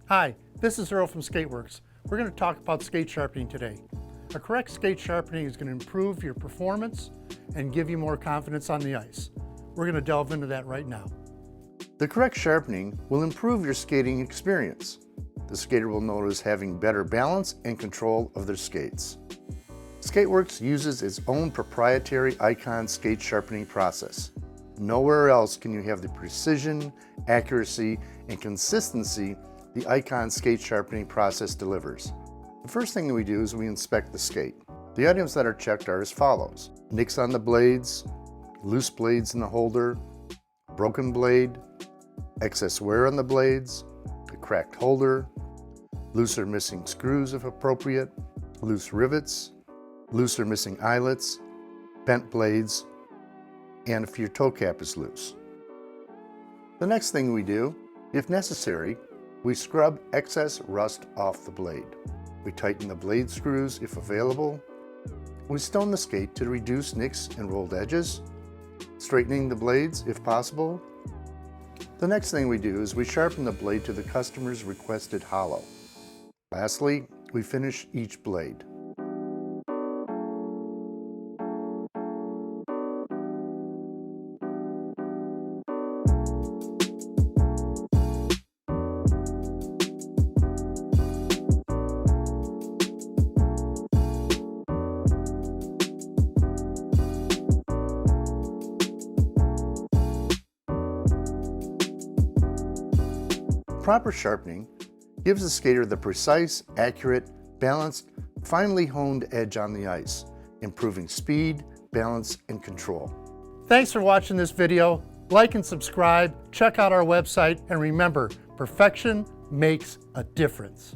Hi, this is Earl from SkateWorks. We're going to talk about skate sharpening today. A correct skate sharpening is going to improve your performance and give you more confidence on the ice. We're going to delve into that right now. The correct sharpening will improve your skating experience. The skater will notice having better balance and control of their skates. SkateWorks uses its own proprietary Icon skate sharpening process. Nowhere else can you have the precision, accuracy, and consistency the Icon skate sharpening process delivers. The first thing that we do is we inspect the skate. The items that are checked are as follows: nicks on the blades, loose blades in the holder, broken blade, excess wear on the blades, a cracked holder, loose or missing screws if appropriate, loose rivets, loose or missing eyelets, bent blades, and if your toe cap is loose. The next thing we do, if necessary, we scrub excess rust off the blade. We tighten the blade screws if available. We stone the skate to reduce nicks and rolled edges, straightening the blades if possible. The next thing we do is we sharpen the blade to the customer's requested hollow. Lastly, we finish each blade. Proper sharpening gives the skater the precise, accurate, balanced, finely honed edge on the ice, improving speed, balance, and control. Thanks for watching this video. Like and subscribe, check out our website, and remember, perfection makes a difference.